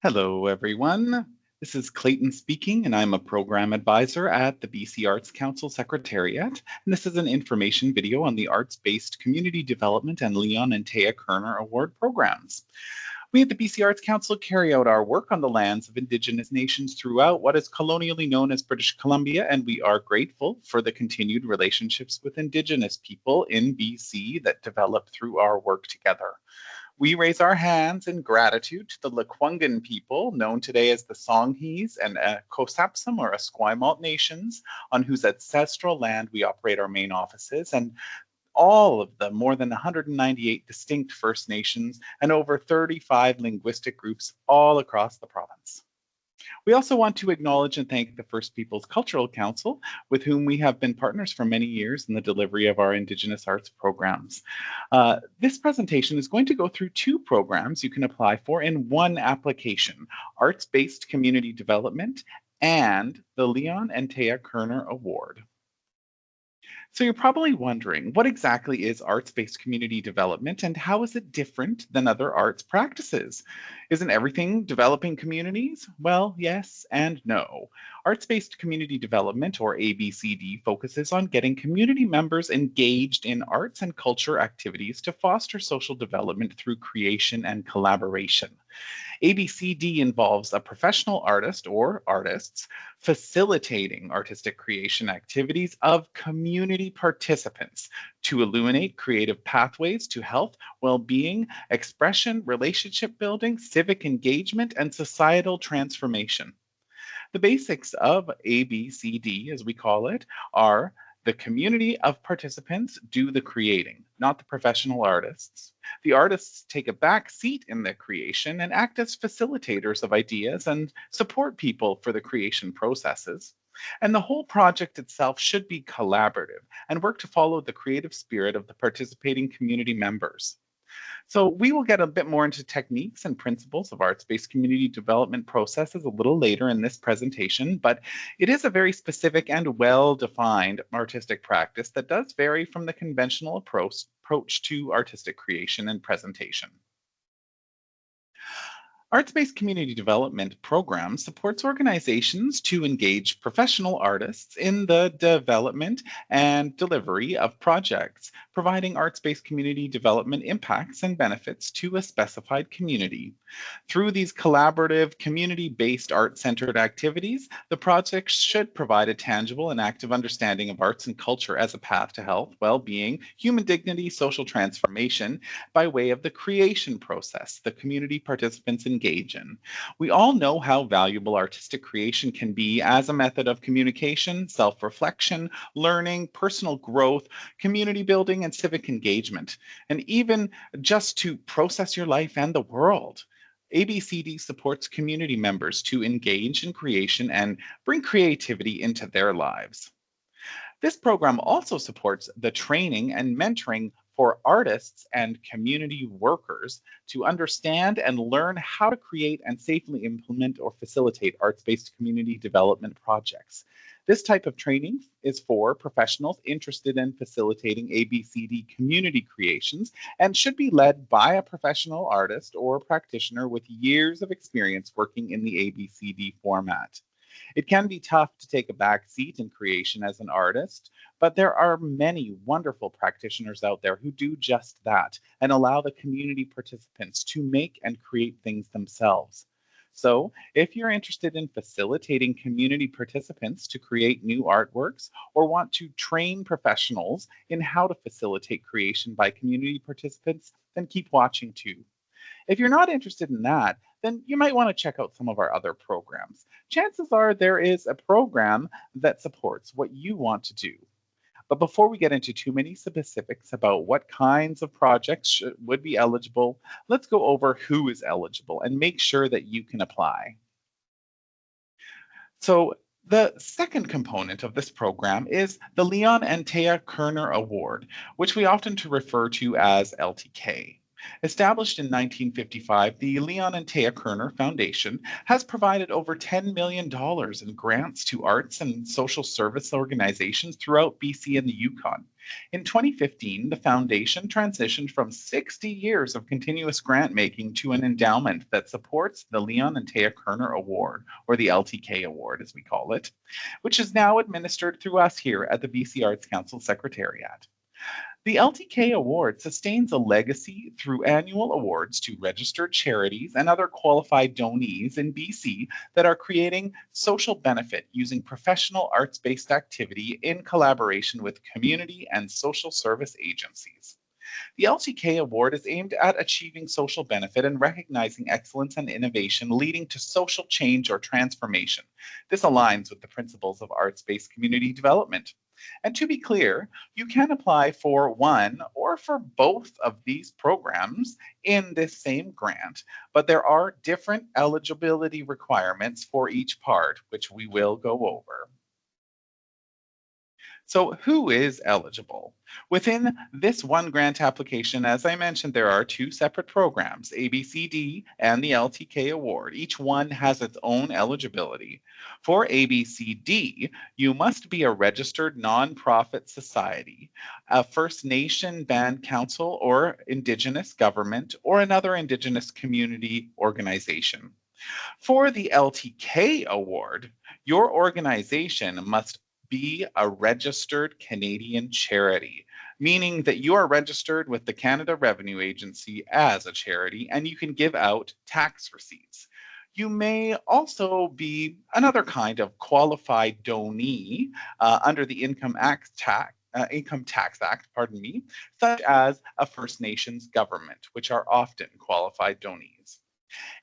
Hello, everyone. This is Clayton speaking, and I'm a program advisor at the BC Arts Council Secretariat. And this is an information video on the arts-based community development and Leon and Thea Koerner Award programs. We at the BC Arts Council carry out our work on the lands of Indigenous nations throughout what is colonially known as British Columbia, and we are grateful for the continued relationships with Indigenous people in BC that develop through our work together. We raise our hands in gratitude to the Lekwungen people, known today as the Songhees and Kosapsum or Esquimalt nations, on whose ancestral land we operate our main offices, and all of the more than 198 distinct First Nations and over 35 linguistic groups all across the province. We also want to acknowledge and thank the First Peoples Cultural Council, with whom we have been partners for many years in the delivery of our Indigenous arts programs. This presentation is going to go through two programs you can apply for in one application: Arts-Based Community Development and the Leon and Thea Koerner Award. So you're probably wondering, what exactly is arts-based community development and how is it different than other arts practices? Isn't everything developing communities? Well, yes and no. Arts-based community development, or A-BCD, focuses on getting community members engaged in arts and culture activities to foster social development through creation and collaboration. A-BCD involves a professional artist or artists facilitating artistic creation activities of community participants to illuminate creative pathways to health, well-being, expression, relationship building, civic engagement, and societal transformation. The basics of A-B-C-D, as we call it, are: the community of participants do the creating, not the professional artists. The artists take a back seat in the creation and act as facilitators of ideas and support people for the creation processes. And the whole project itself should be collaborative and work to follow the creative spirit of the participating community members. So we will get a bit more into techniques and principles of arts-based community development processes a little later in this presentation, but it is a very specific and well-defined artistic practice that does vary from the conventional approach to artistic creation and presentation. Arts-based community development program supports organizations to engage professional artists in the development and delivery of projects, providing arts-based community development impacts and benefits to a specified community. Through these collaborative, community-based, art-centered activities, the projects should provide a tangible and active understanding of arts and culture as a path to health, well-being, human dignity, social transformation by way of the creation process the community participants engage in. We all know how valuable artistic creation can be as a method of communication, self-reflection, learning, personal growth, community building, and civic engagement, and even just to process your life and the world. A-BCD supports community members to engage in creation and bring creativity into their lives. This program also supports the training and mentoring for artists and community workers to understand and learn how to create and safely implement or facilitate arts-based community development projects. This type of training is for professionals interested in facilitating A-BCD community creations and should be led by a professional artist or practitioner with years of experience working in the A-BCD format. It can be tough to take a back seat in creation as an artist, but there are many wonderful practitioners out there who do just that and allow the community participants to make and create things themselves. So, if you're interested in facilitating community participants to create new artworks or want to train professionals in how to facilitate creation by community participants, then keep watching too. If you're not interested in that, then you might want to check out some of our other programs. Chances are there is a program that supports what you want to do. But before we get into too many specifics about what kinds of projects would be eligible, let's go over who is eligible and make sure that you can apply. So the second component of this program is the Leon and Thea Koerner Award, which we often refer to as LTK. Established in 1955, the Leon and Thea Koerner Foundation has provided over $10 million in grants to arts and social service organizations throughout BC and the Yukon. In 2015, the foundation transitioned from 60 years of continuous grant making to an endowment that supports the Leon and Thea Koerner Award, or the LTK Award as we call it, which is now administered through us here at the BC Arts Council Secretariat. The LTK Award sustains a legacy through annual awards to registered charities and other qualified donees in BC that are creating social benefit using professional arts-based activity in collaboration with community and social service agencies. The LTK Award is aimed at achieving social benefit and recognizing excellence and innovation leading to social change or transformation. This aligns with the principles of arts-based community development. And to be clear, you can apply for one or for both of these programs in this same grant, but there are different eligibility requirements for each part, which we will go over. So who is eligible? Within this one grant application, as I mentioned, there are two separate programs, A-BCD and the LTK Award. Each one has its own eligibility. For A-BCD, you must be a registered nonprofit society, a First Nation band council or Indigenous government, or another Indigenous community organization. For the LTK Award, your organization must be a registered Canadian charity, meaning that you are registered with the Canada Revenue Agency as a charity and you can give out tax receipts. You may also be another kind of qualified donee under the Income Tax Act, such as a First Nations government, which are often qualified donees.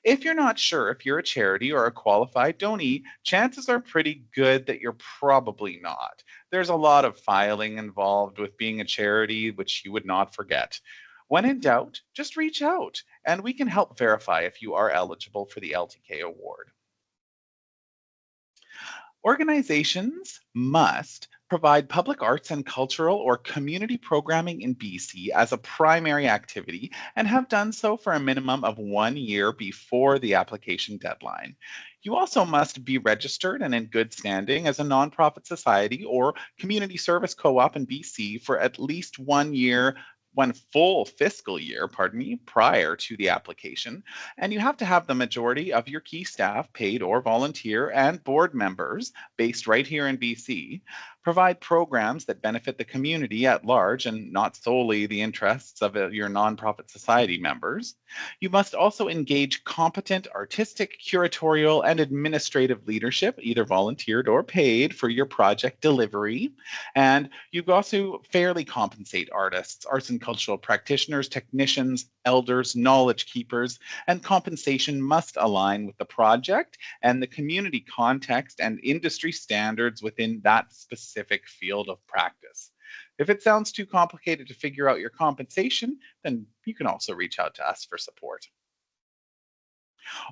If you're not sure if you're a charity or a qualified donee, chances are pretty good that you're probably not. There's a lot of filing involved with being a charity, which you would not forget. When in doubt, just reach out and we can help verify if you are eligible for the LTK Award. Organizations must provide public arts and cultural or community programming in BC as a primary activity and have done so for a minimum of 1 year before the application deadline. You also must be registered and in good standing as a nonprofit society or community service co-op in BC for at least 1 year, one full fiscal year, prior to the application. And you have to have the majority of your key staff, paid or volunteer, and board members based right here in BC, provide programs that benefit the community at large and not solely the interests of your nonprofit society members. You must also engage competent artistic, curatorial, and administrative leadership, either volunteered or paid, for your project delivery. And you also fairly compensate artists, arts and cultural practitioners, technicians, elders, knowledge keepers, and compensation must align with the project and the community context and industry standards within that specific field of practice. If it sounds too complicated to figure out your compensation, then you can also reach out to us for support.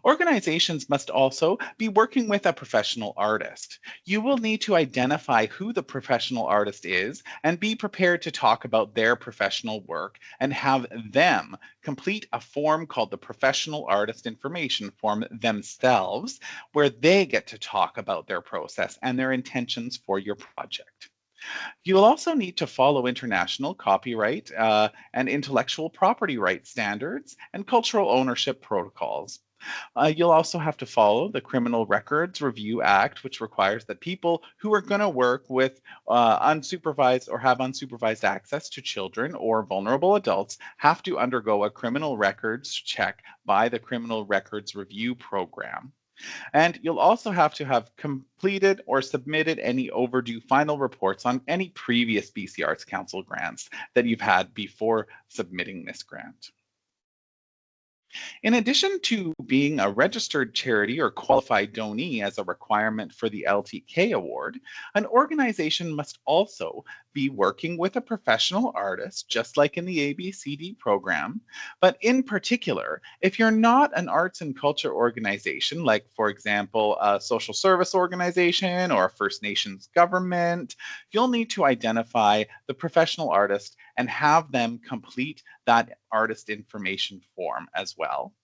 Organizations must also be working with a professional artist. You will need to identify who the professional artist is and be prepared to talk about their professional work and have them complete a form called the Professional Artist Information Form themselves, where they get to talk about their process and their intentions for your project. You'll also need to follow international copyright and intellectual property rights standards and cultural ownership protocols. You'll also have to follow the Criminal Records Review Act, which requires that people who are going to work with unsupervised or have unsupervised access to children or vulnerable adults have to undergo a criminal records check by the Criminal Records Review Program. And you'll also have to have completed or submitted any overdue final reports on any previous BC Arts Council grants that you've had before submitting this grant. In addition to being a registered charity or qualified donee as a requirement for the LTK Award, an organization must also be working with a professional artist, just like in the A-BCD program. But in particular, if you're not an arts and culture organization, like, for example, a social service organization or a First Nations government, you'll need to identify the professional artist and have them complete that artist information form as well.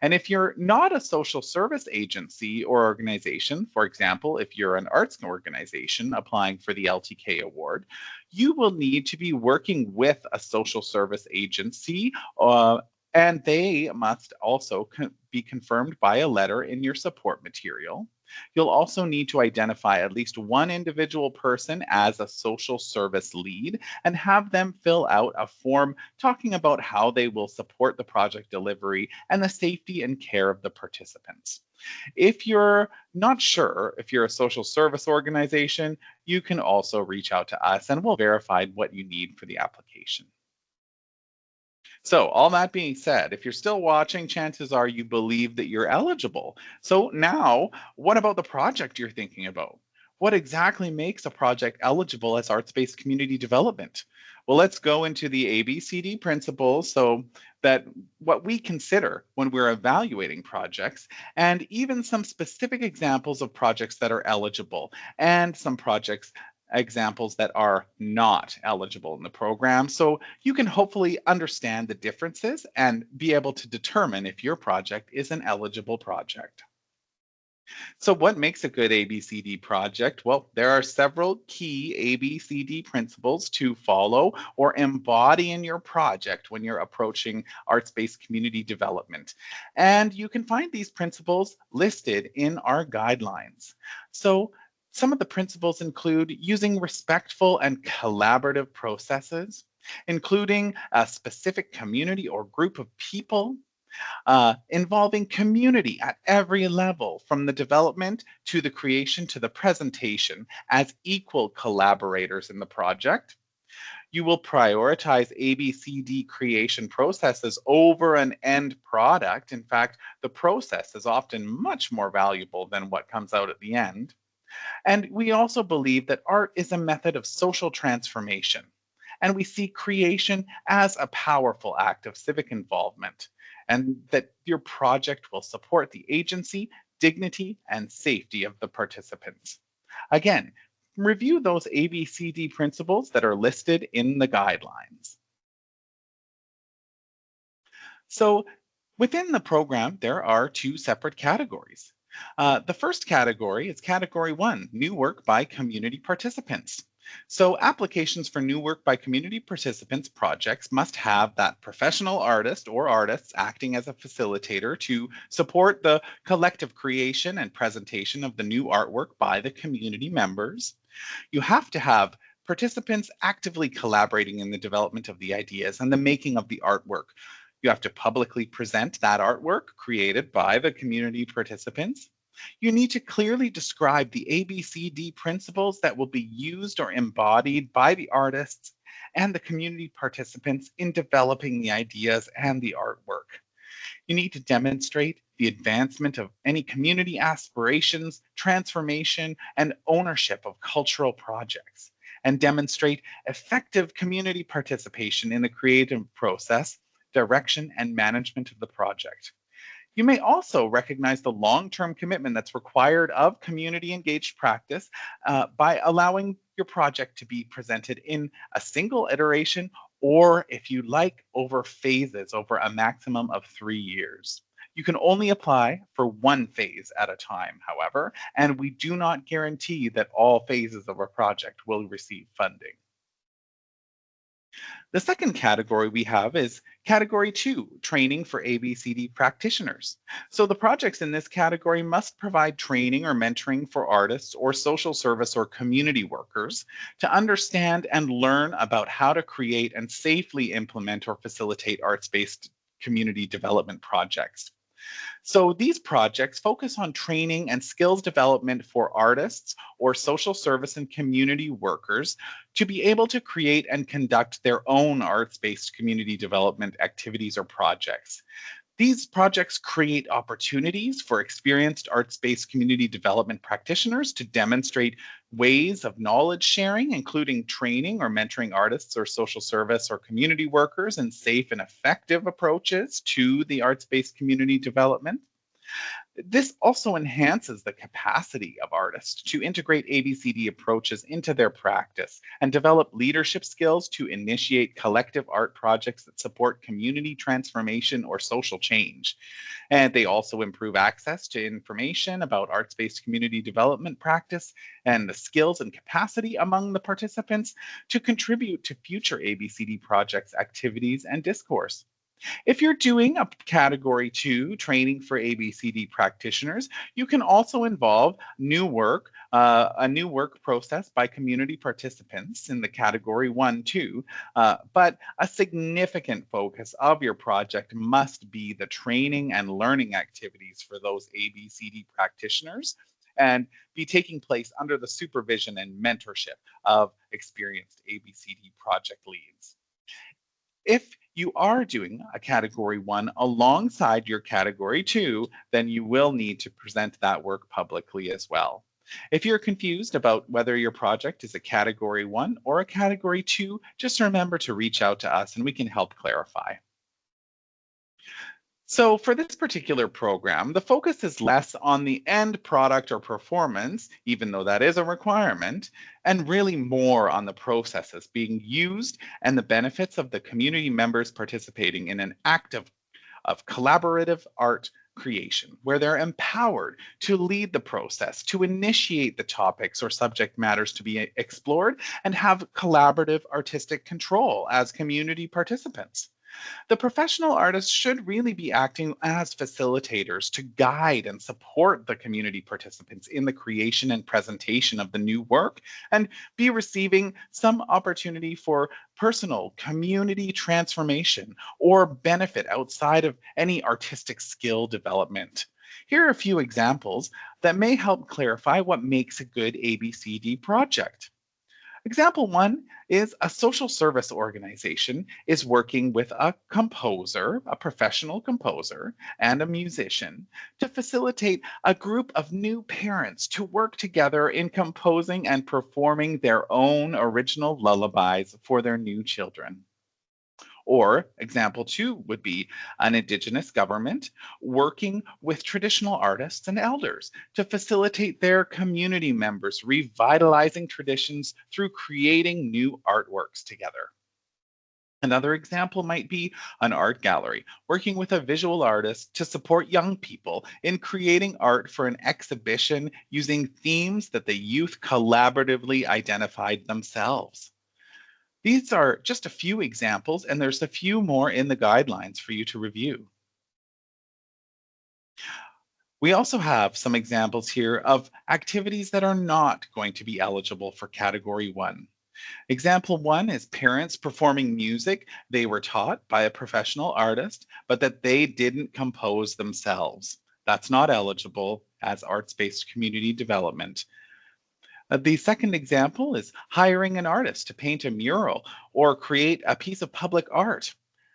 And if you're not a social service agency or organization, for example, if you're an arts organization applying for the LTK Award, you will need to be working with a social service agency, and they must also be confirmed by a letter in your support material. You'll also need to identify at least one individual person as a social service lead and have them fill out a form talking about how they will support the project delivery and the safety and care of the participants. If you're not sure if you're a social service organization, you can also reach out to us and we'll verify what you need for the application. So, all that being said, if you're still watching, chances are you believe that you're eligible. So, now what about the project you're thinking about? What exactly makes a project eligible as arts based community development? Well, let's go into the A-BCD principles so that what we consider when we're evaluating projects, and even some specific examples of projects that are eligible, and some projects examples that are not eligible in the program. So you can hopefully understand the differences and be able to determine if your project is an eligible project. So what makes a good ABCD project? Well, there are several key ABCD principles to follow or embody in your project when you're approaching arts-based community development. And you can find these principles listed in our guidelines. So some of the principles include using respectful and collaborative processes, including a specific community or group of people, involving community at every level, from the development to the creation to the presentation, as equal collaborators in the project. You will prioritize ABCD creation processes over an end product. In fact, the process is often much more valuable than what comes out at the end. And we also believe that art is a method of social transformation. And we see creation as a powerful act of civic involvement, and that your project will support the agency, dignity, and safety of the participants. Again, review those ABCD principles that are listed in the guidelines. So within the program, there are two separate categories. The first category is category one, new work by community participants. So applications for new work by community participants projects must have that professional artist or artists acting as a facilitator to support the collective creation and presentation of the new artwork by the community members. You have to have participants actively collaborating in the development of the ideas and the making of the artwork. You have to publicly present that artwork created by the community participants. You need to clearly describe the ABCD principles that will be used or embodied by the artists and the community participants in developing the ideas and the artwork. You need to demonstrate the advancement of any community aspirations, transformation, and ownership of cultural projects, and demonstrate effective community participation in the creative process, direction, and management of the project. You may also recognize the long-term commitment that's required of community engaged practice by allowing your project to be presented in a single iteration, or if you like, over phases over a maximum of 3 years. You can only apply for one phase at a time, however, and we do not guarantee that all phases of a project will receive funding. The second category we have is category two, training for ABCD practitioners. So the projects in this category must provide training or mentoring for artists or social service or community workers to understand and learn about how to create and safely implement or facilitate arts-based community development projects. So these projects focus on training and skills development for artists or social service and community workers to be able to create and conduct their own arts-based community development activities or projects. These projects create opportunities for experienced arts-based community development practitioners to demonstrate ways of knowledge sharing, including training or mentoring artists or social service or community workers in safe and effective approaches to the arts-based community development. This also enhances the capacity of artists to integrate ABCD approaches into their practice and develop leadership skills to initiate collective art projects that support community transformation or social change. And they also improve access to information about arts-based community development practice and the skills and capacity among the participants to contribute to future ABCD projects, activities, and discourse. If you're doing a Category 2 training for ABCD practitioners, you can also involve a new work process by community participants in the Category 1 too. But a significant focus of your project must be the training and learning activities for those ABCD practitioners and be taking place under the supervision and mentorship of experienced ABCD project leads. If you are doing a Category 1 alongside your Category 2, then you will need to present that work publicly as well. If you're confused about whether your project is a Category 1 or a Category 2, just remember to reach out to us and we can help clarify. So for this particular program, the focus is less on the end product or performance, even though that is a requirement, and really more on the processes being used and the benefits of the community members participating in an act of collaborative art creation, where they're empowered to lead the process, to initiate the topics or subject matters to be explored, and have collaborative artistic control as community participants. The professional artists should really be acting as facilitators to guide and support the community participants in the creation and presentation of the new work and be receiving some opportunity for personal community transformation or benefit outside of any artistic skill development. Here are a few examples that may help clarify what makes a good ABCD project. Example one is a social service organization is working with a composer, a professional composer, and a musician to facilitate a group of new parents to work together in composing and performing their own original lullabies for their new children. Or example two would be an Indigenous government working with traditional artists and elders to facilitate their community members revitalizing traditions through creating new artworks together. Another example might be an art gallery working with a visual artist to support young people in creating art for an exhibition using themes that the youth collaboratively identified themselves. These are just a few examples, and there's a few more in the guidelines for you to review. We also have some examples here of activities that are not going to be eligible for Category 1. Example 1 is parents performing music they were taught by a professional artist, but that they didn't compose themselves. That's not eligible as arts-based community development. The second example is hiring an artist to paint a mural or create a piece of public art.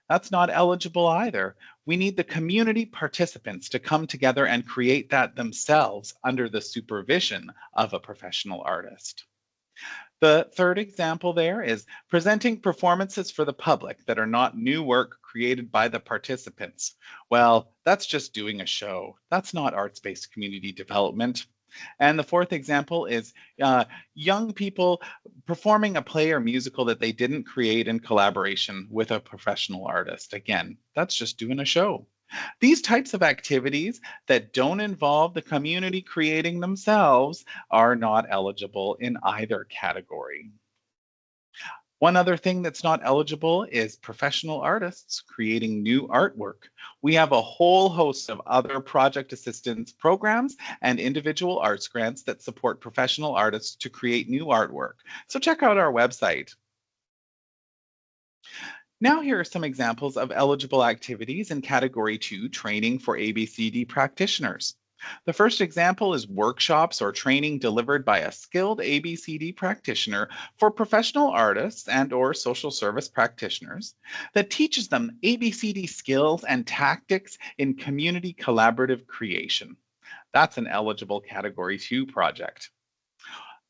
That's not eligible either. We need the community participants to come together and create that themselves under the supervision of a professional artist. The third example there is presenting performances for the public that are not new work created by the participants. Well, that's just doing a show. That's not arts-based community development. And the fourth example is young people performing a play or musical that they didn't create in collaboration with a professional artist. Again, that's just doing a show. These types of activities that don't involve the community creating themselves are not eligible in either category. One other thing that's not eligible is professional artists creating new artwork. We have a whole host of other project assistance programs and individual arts grants that support professional artists to create new artwork. So check out our website. Now here are some examples of eligible activities in Category 2 training for ABCD practitioners. The first example is workshops or training delivered by a skilled ABCD practitioner for professional artists and/or social service practitioners that teaches them ABCD skills and tactics in community collaborative creation. That's an eligible Category 2 project.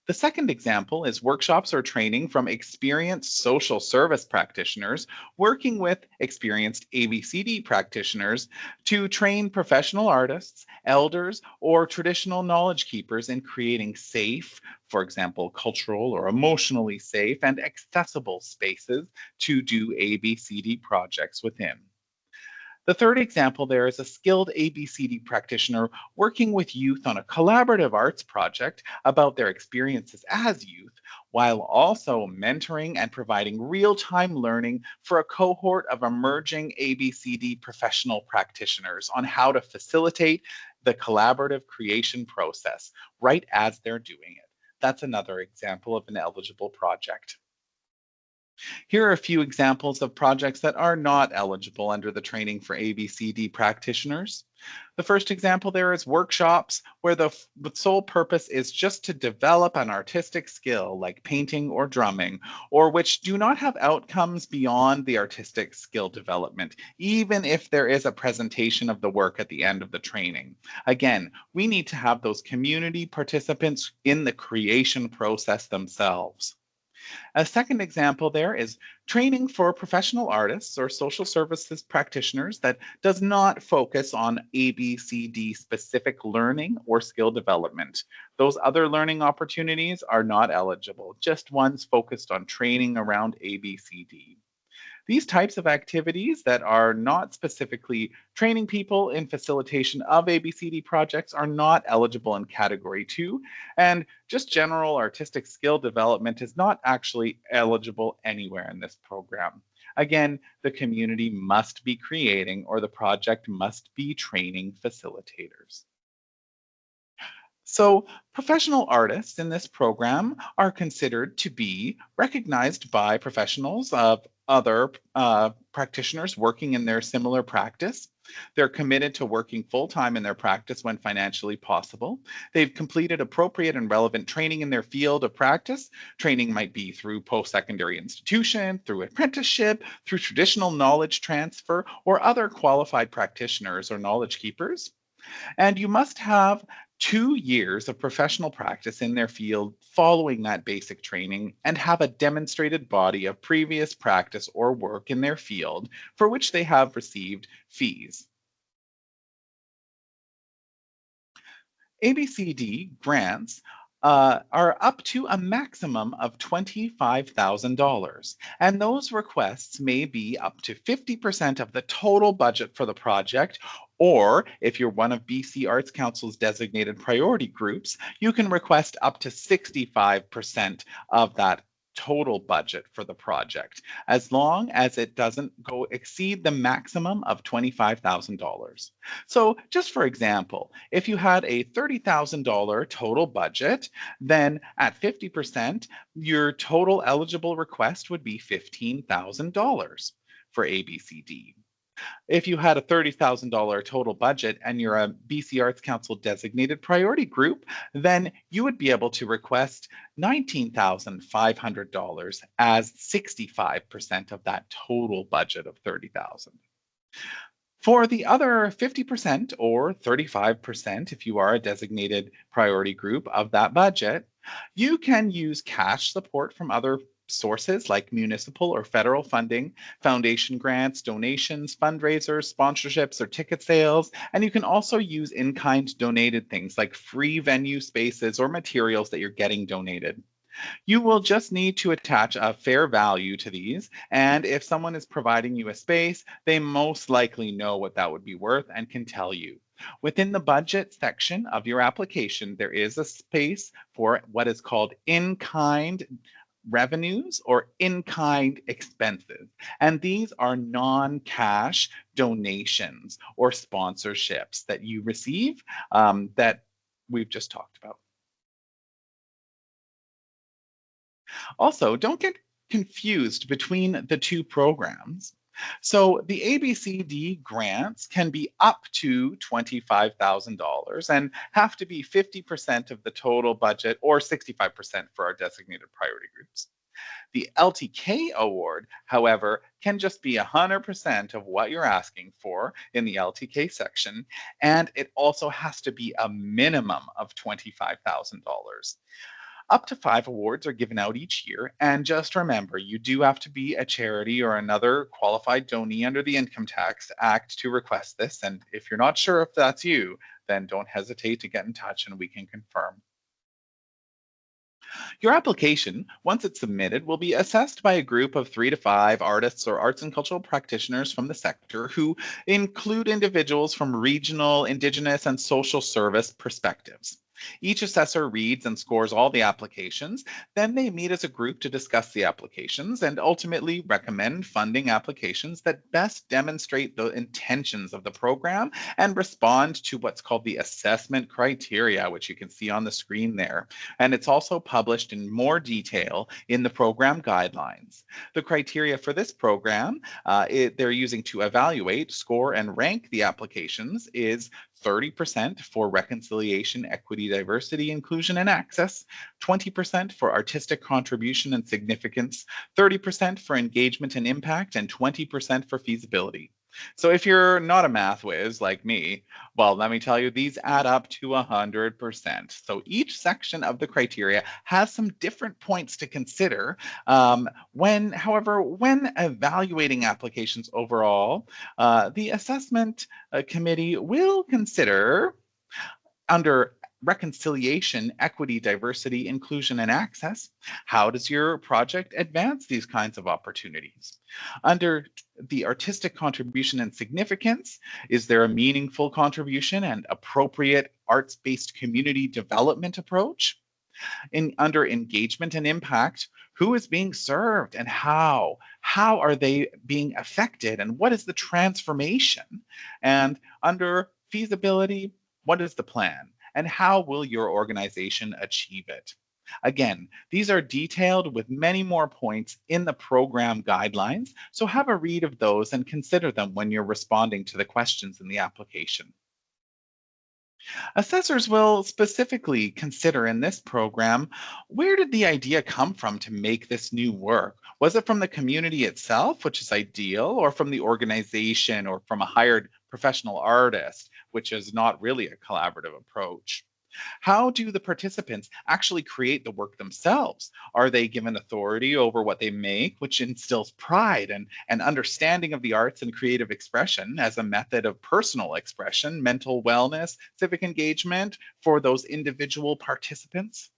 The second example is workshops or training from experienced social service practitioners working with experienced ABCD practitioners to train professional artists, elders, or traditional knowledge keepers in creating safe, for example, cultural or emotionally safe and accessible spaces to do ABCD projects within. The third example there is a skilled ABCD practitioner working with youth on a collaborative arts project about their experiences as youth, while also mentoring and providing real time learning for a cohort of emerging ABCD professional practitioners on how to facilitate the collaborative creation process right as they're doing it. That's another example of an eligible project. Here are a few examples of projects that are not eligible under the training for ABCD practitioners. The first example there is workshops where the sole purpose is just to develop an artistic skill like painting or drumming, or which do not have outcomes beyond the artistic skill development, even if there is a presentation of the work at the end of the training. Again, we need to have those community participants in the creation process themselves. A second example there is training for professional artists or social services practitioners that does not focus on ABCD specific learning or skill development. Those other learning opportunities are not eligible, just ones focused on training around ABCD. These types of activities that are not specifically training people in facilitation of ABCD projects are not eligible in category 2, and just general artistic skill development is not actually eligible anywhere in this program. Again, the community must be creating or the project must be training facilitators. So, professional artists in this program are considered to be recognized by professionals of other practitioners working in their similar practice. They're committed to working full time in their practice when financially possible. They've completed appropriate and relevant training in their field of practice. Training might be through post secondary institution, through apprenticeship, through traditional knowledge transfer, or other qualified practitioners or knowledge keepers. And you must have 2 years of professional practice in their field following that basic training and have a demonstrated body of previous practice or work in their field for which they have received fees. ABCD grants are up to a maximum of $25,000, and those requests may be up to 50% of the total budget for the project. Or if you're one of BC Arts Council's designated priority groups, you can request up to 65% of that total budget for the project, as long as it doesn't go exceed the maximum of $25,000. So just for example, if you had a $30,000 total budget, then at 50%, your total eligible request would be $15,000 for ABCD. If you had a $30,000 total budget and you're a BC Arts Council designated priority group, then you would be able to request $19,500 as 65% of that total budget of 30,000. For the other 50% or 35%, if you are a designated priority group of that budget, you can use cash support from other sources like municipal or federal funding, foundation grants, donations, fundraisers, sponsorships, or ticket sales. And you can also use in kind donated things like free venue spaces or materials that you're getting donated. You will just need to attach a fair value to these, and if someone is providing you a space, they most likely know what that would be worth and can tell you. Within the budget section of your application, there is a space for what is called in-kind revenues or in-kind expenses. And these are non-cash donations or sponsorships that you receive that we've just talked about. Also, don't get confused between the two programs. So the ABCD grants can be up to $25,000 and have to be 50% of the total budget or 65% for our designated priority groups. The LTK award, however, can just be 100% of what you're asking for in the LTK section, and it also has to be a minimum of $25,000. Up to 5 awards are given out each year, and just remember, you do have to be a charity or another qualified donee under the Income Tax Act to request this, and if you're not sure if that's you, then don't hesitate to get in touch and we can confirm. Your application, once it's submitted, will be assessed by a group of 3 to 5 artists or arts and cultural practitioners from the sector who include individuals from regional, Indigenous, and social service perspectives. Each assessor reads and scores all the applications. Then they meet as a group to discuss the applications and ultimately recommend funding applications that best demonstrate the intentions of the program and respond to what's called the assessment criteria, which you can see on the screen there. And it's also published in more detail in the program guidelines. The criteria for this program they're using to evaluate, score, and rank the applications is 30% for reconciliation, equity, diversity, inclusion, and access, 20% for artistic contribution and significance, 30% for engagement and impact, and 20% for feasibility. So if you're not a math whiz like me, well, let me tell you, these add up to 100%. So each section of the criteria has some different points to consider. However, when evaluating applications overall, the assessment committee will consider under reconciliation, equity, diversity, inclusion, and access, how does your project advance these kinds of opportunities? Under the artistic contribution and significance, is there a meaningful contribution and appropriate arts-based community development approach? Under engagement and impact, who is being served and how? How are they being affected and what is the transformation? And under feasibility, what is the plan? And how will your organization achieve it? Again, these are detailed with many more points in the program guidelines, so have a read of those and consider them when you're responding to the questions in the application. Assessors will specifically consider in this program, where did the idea come from to make this new work? Was it from the community itself, which is ideal, or from the organization, or from a hired professional artist, which is not really a collaborative approach? How do the participants actually create the work themselves? Are they given authority over what they make, which instills pride and understanding of the arts and creative expression as a method of personal expression, mental wellness, civic engagement for those individual participants?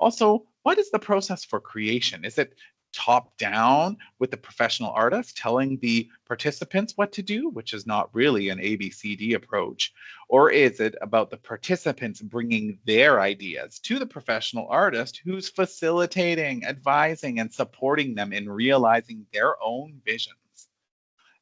Also, what is the process for creation? Is it top down with the professional artist telling the participants what to do, which is not really an A-B-C-D approach? Or is it about the participants bringing their ideas to the professional artist who's facilitating, advising, and supporting them in realizing their own visions?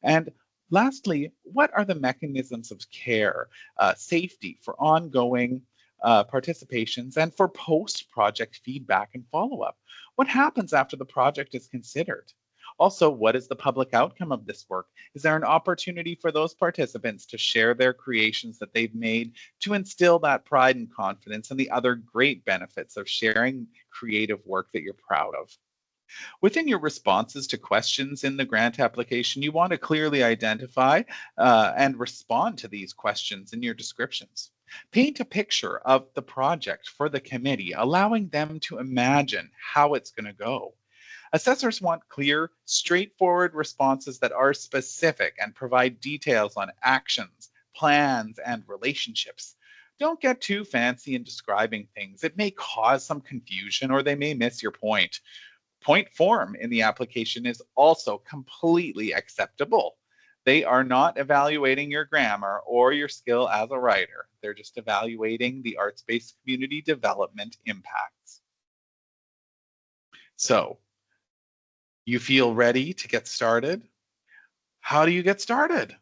And lastly, what are the mechanisms of care, safety for ongoing participations and for post-project feedback and follow-up? What happens after the project is considered? Also, what is the public outcome of this work? Is there an opportunity for those participants to share their creations that they've made to instill that pride and confidence and the other great benefits of sharing creative work that you're proud of? Within your responses to questions in the grant application, you want to clearly identify and respond to these questions in your descriptions. Paint a picture of the project for the committee, allowing them to imagine how it's going to go. Assessors want clear, straightforward responses that are specific and provide details on actions, plans, and relationships. Don't get too fancy in describing things. It may cause some confusion or they may miss your point. Point form in the application is also completely acceptable. They are not evaluating your grammar or your skill as a writer. They're just evaluating the arts-based community development impacts. So, you feel ready to get started? How do you get started?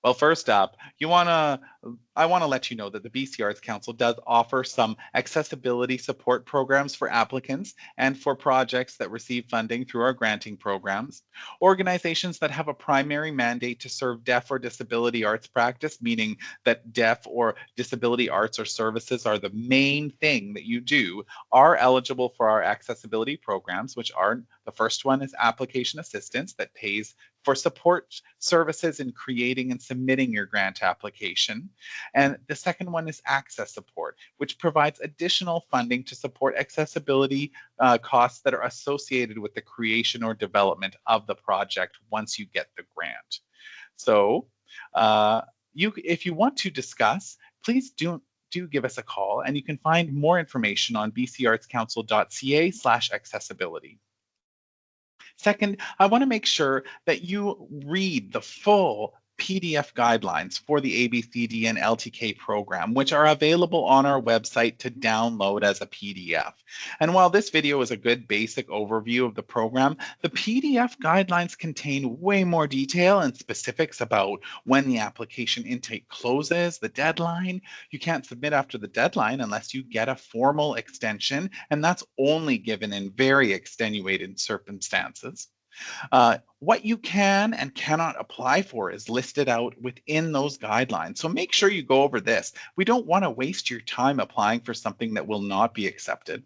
Well, first up, I want to let you know that the BC Arts Council does offer some accessibility support programs for applicants and for projects that receive funding through our granting programs. Organizations that have a primary mandate to serve deaf or disability arts practice, meaning that deaf or disability arts or services are the main thing that you do, are eligible for our accessibility programs, which are, the first one is application assistance that pays for support services in creating and submitting your grant application. And the second one is access support, which provides additional funding to support accessibility costs that are associated with the creation or development of the project once you get the grant. So if you want to discuss, please do give us a call, and you can find more information on bcartscouncil.ca/accessibility. Second, I want to make sure that you read the full PDF guidelines for the A-BCD and LTK program, which are available on our website to download as a PDF. And while this video is a good basic overview of the program, the PDF guidelines contain way more detail and specifics about when the application intake closes, the deadline. You can't submit after the deadline unless you get a formal extension, and that's only given in very extenuating circumstances. What you can and cannot apply for is listed out within those guidelines. So make sure you go over this. We don't want to waste your time applying for something that will not be accepted.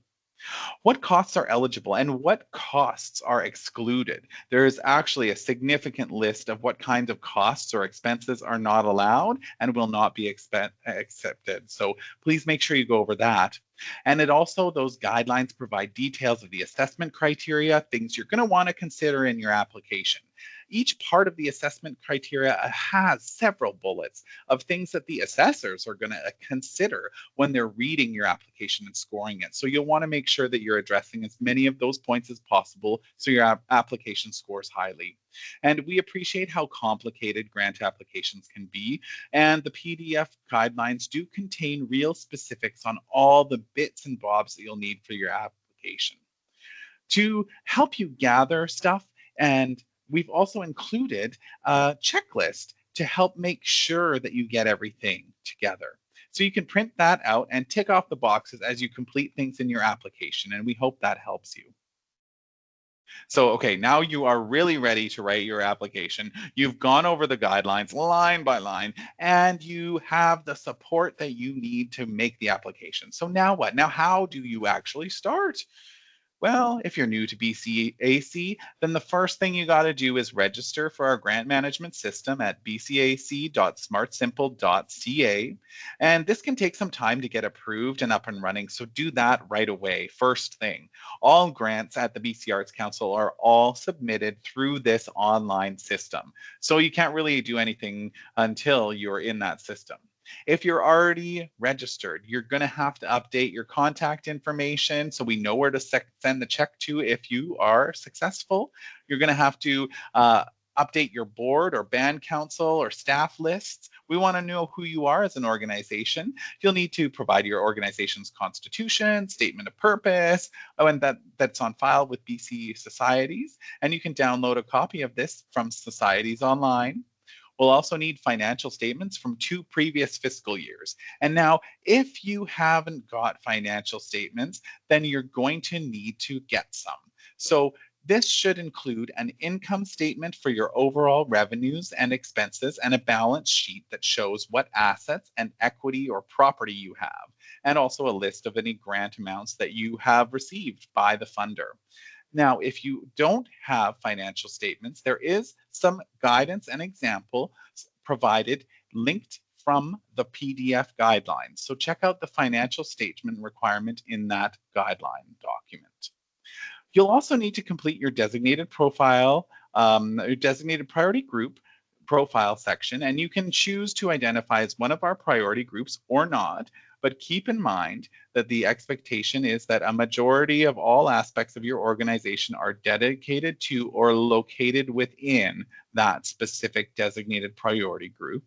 What costs are eligible and what costs are excluded? There is actually a significant list of what kinds of costs or expenses are not allowed and will not be accepted. So please make sure you go over that. And those guidelines provide details of the assessment criteria, things you're going to want to consider in your application. Each part of the assessment criteria has several bullets of things that the assessors are going to consider when they're reading your application and scoring it. So you'll want to make sure that you're addressing as many of those points as possible so your application scores highly. And we appreciate how complicated grant applications can be, and the PDF guidelines do contain real specifics on all the bits and bobs that you'll need for your application. To help you gather stuff, and we've also included a checklist to help make sure that you get everything together. So you can print that out and tick off the boxes as you complete things in your application, and we hope that helps you. So, okay, now you are really ready to write your application. You've gone over the guidelines line by line, and you have the support that you need to make the application. So now what? Now, how do you actually start? Well, if you're new to BCAC, then the first thing you got to do is register for our grant management system at bcac.smartsimple.ca. And this can take some time to get approved and up and running, so do that right away, first thing. All grants at the BC Arts Council are all submitted through this online system, so you can't really do anything until you're in that system. If you're already registered, you're going to have to update your contact information so we know where to send the check to if you are successful. You're going to have to update your board or band council or staff lists. We want to know who you are as an organization. You'll need to provide your organization's constitution, statement of purpose, and that's on file with BC Societies. And you can download a copy of this from Societies Online. We'll also need financial statements from 2 previous fiscal years. And now, if you haven't got financial statements, then you're going to need to get some. So this should include an income statement for your overall revenues and expenses and a balance sheet that shows what assets and equity or property you have, and also a list of any grant amounts that you have received by the funder. Now, if you don't have financial statements, there is some guidance and examples provided linked from the PDF guidelines. So check out the financial statement requirement in that guideline document. You'll also need to complete your designated profile, your designated priority group profile section, and you can choose to identify as one of our priority groups or not. But keep in mind that the expectation is that a majority of all aspects of your organization are dedicated to or located within that specific designated priority group.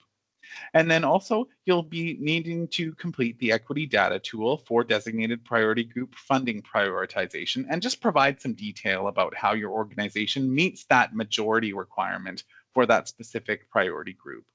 And then also, you'll be needing to complete the equity data tool for designated priority group funding prioritization and just provide some detail about how your organization meets that majority requirement for that specific priority group.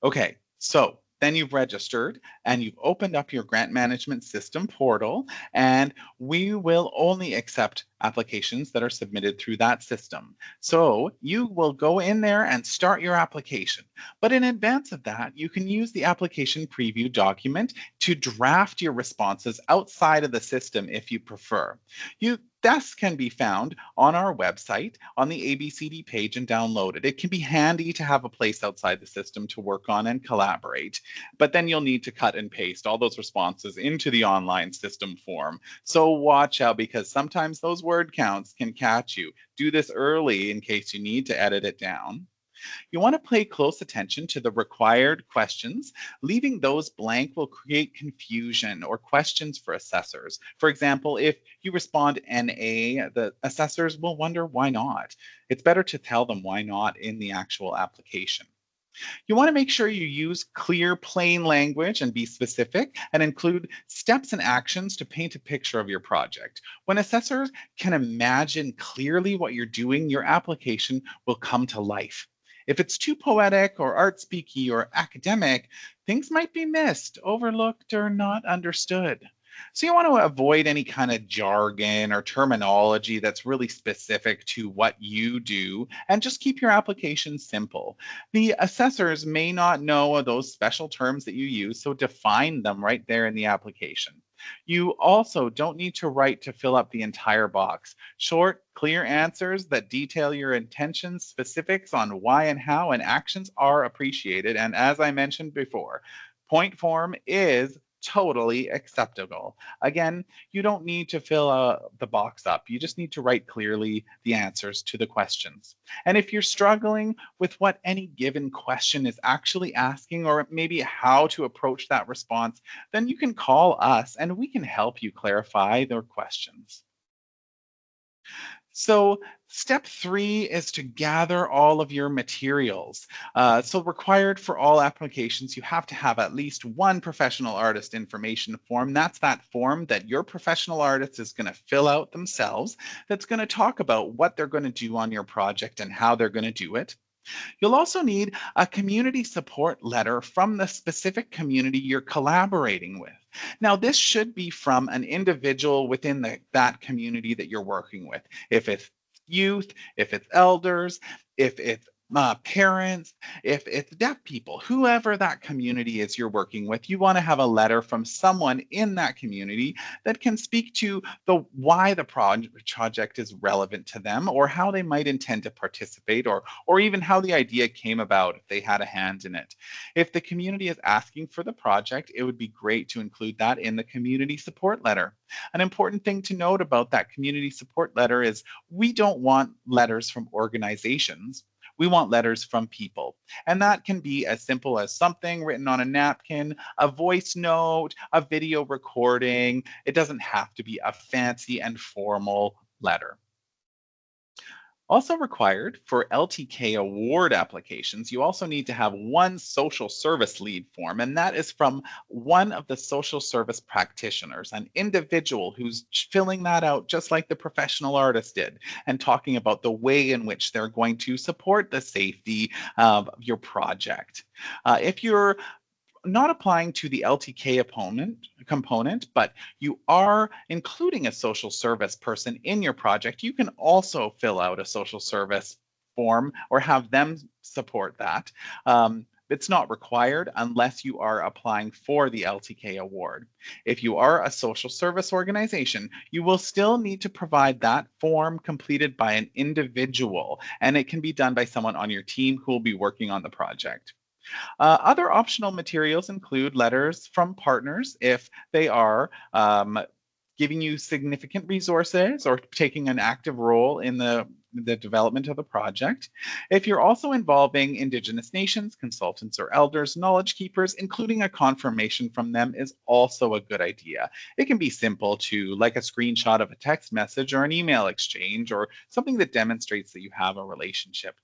Okay, so then you've registered and you've opened up your grant management system portal, and we will only accept applications that are submitted through that system. So you will go in there and start your application. But in advance of that, you can use the application preview document to draft your responses outside of the system if you prefer. This can be found on our website on the A-BCD page and downloaded. It can be handy to have a place outside the system to work on and collaborate, but then you'll need to cut and paste all those responses into the online system form. So watch out, because sometimes those word counts can catch you. Do this early in case you need to edit it down. You want to pay close attention to the required questions. Leaving those blank will create confusion or questions for assessors. For example, if you respond NA, the assessors will wonder why not. It's better to tell them why not in the actual application. You want to make sure you use clear, plain language and be specific, and include steps and actions to paint a picture of your project. When assessors can imagine clearly what you're doing, your application will come to life. If it's too poetic or art speaky or academic, things might be missed, overlooked, or not understood. So you want to avoid any kind of jargon or terminology that's really specific to what you do, and just keep your application simple. The assessors may not know those special terms that you use, so define them right there in the application. You also don't need to write to fill up the entire box. Short, clear answers that detail your intentions, specifics on why and how, and actions are appreciated. And as I mentioned before, point form is totally acceptable. Again, you don't need to fill the box up. You just need to write clearly the answers to the questions. And if you're struggling with what any given question is actually asking, or maybe how to approach that response, then you can call us and we can help you clarify their questions. So step 3 is to gather all of your materials. So required for all applications, you have to have at least one professional artist information form. That's that form that your professional artist is going to fill out themselves, that's going to talk about what they're going to do on your project and how they're going to do it. You'll also need a community support letter from the specific community you're collaborating with. Now, this should be from an individual within that community that you're working with. If it's youth, if it's elders, if it's parents, if it's deaf people, whoever that community is you're working with, you want to have a letter from someone in that community that can speak to why the project is relevant to them, or how they might intend to participate, or even how the idea came about if they had a hand in it. If the community is asking for the project, it would be great to include that in the community support letter. An important thing to note about that community support letter is we don't want letters from organizations. We want letters from people. And that can be as simple as something written on a napkin, a voice note, a video recording. It doesn't have to be a fancy and formal letter. Also required for LTK Award applications, you also need to have one social service lead form, and that is from one of the social service practitioners, an individual who's filling that out just like the professional artist did, and talking about the way in which they're going to support the safety of your project. If you're not applying to the LTK component, but you are including a social service person in your project, you can also fill out a social service form or have them support that. It's not required unless you are applying for the LTK award. If you are a social service organization, you will still need to provide that form completed by an individual, and it can be done by someone on your team who will be working on the project. Other optional materials include letters from partners if they are giving you significant resources or taking an active role in the development of the project. If you're also involving Indigenous nations, consultants, or elders, knowledge keepers, including a confirmation from them is also a good idea. It can be simple too, like a screenshot of a text message or an email exchange, or something that demonstrates that you have a relationship.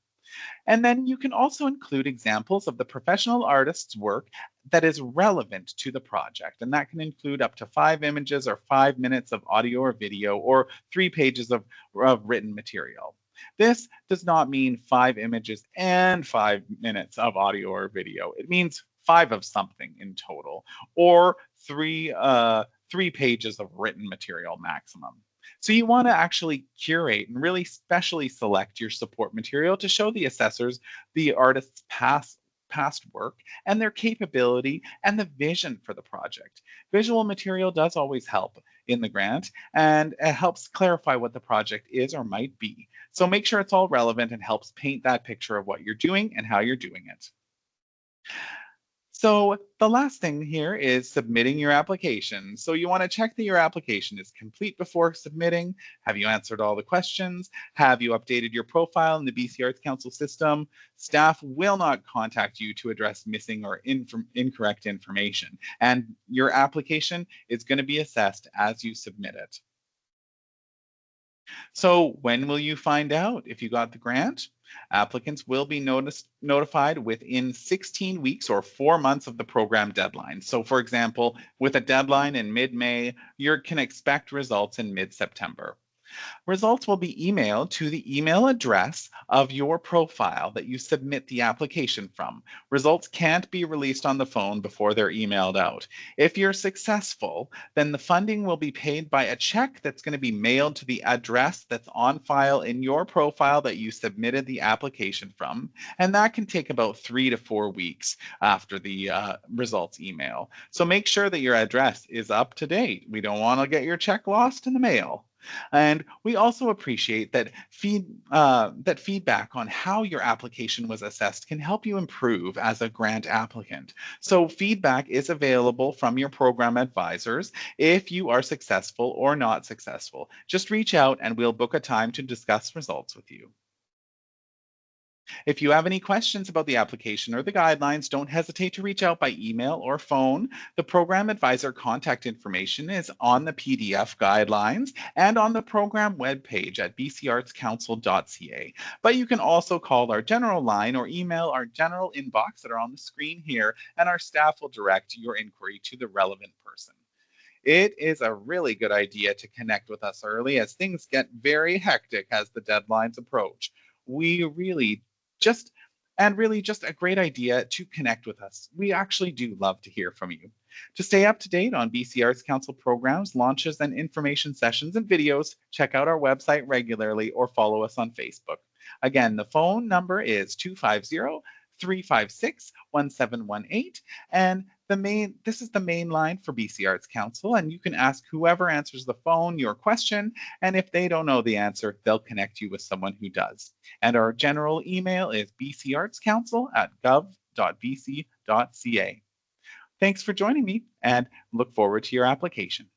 And then you can also include examples of the professional artist's work that is relevant to the project. And that can include up to 5 images or 5 minutes of audio or video, or 3 pages of written material. This does not mean 5 images and 5 minutes of audio or video. It means 5 of something in total, or 3 pages of written material maximum. So you want to actually curate and really specially select your support material to show the assessors the artist's past work and their capability and the vision for the project. Visual material does always help in the grant, and it helps clarify what the project is or might be. So make sure it's all relevant and helps paint that picture of what you're doing and how you're doing it. So the last thing here is submitting your application. So you want to check that your application is complete before submitting. Have you answered all the questions? Have you updated your profile in the BC Arts Council system? Staff will not contact you to address missing or incorrect information, and your application is going to be assessed as you submit it. So when will you find out if you got the grant? Applicants will be notified within 16 weeks or 4 months of the program deadline. So for example, with a deadline in mid-May, you can expect results in mid-September. Results will be emailed to the email address of your profile that you submit the application from. Results can't be released on the phone before they're emailed out. If you're successful, then the funding will be paid by a check that's going to be mailed to the address that's on file in your profile that you submitted the application from. And that can take about 3 to 4 weeks after the results email. So make sure that your address is up to date. We don't want to get your check lost in the mail. And we also appreciate that feedback on how your application was assessed can help you improve as a grant applicant. So feedback is available from your program advisors if you are successful or not successful. Just reach out and we'll book a time to discuss results with you. If you have any questions about the application or the guidelines, don't hesitate to reach out by email or phone. The program advisor contact information is on the PDF guidelines and on the program webpage at bcartscouncil.ca. But you can also call our general line or email our general inbox that are on the screen here, and our staff will direct your inquiry to the relevant person. It is a really good idea to connect with us early as things get very hectic as the deadlines approach. We just really just a great idea to connect with us. We actually do love to hear from you. To stay up to date on BC Arts Council programs, launches, and information sessions and videos, check out our website regularly or follow us on Facebook. Again, the phone number is 250-356-1718, and this is the main line for BC Arts Council, and you can ask whoever answers the phone your question, and if they don't know the answer, they'll connect you with someone who does. And our general email is bcartscouncil@gov.bc.ca. Thanks for joining me, and look forward to your application.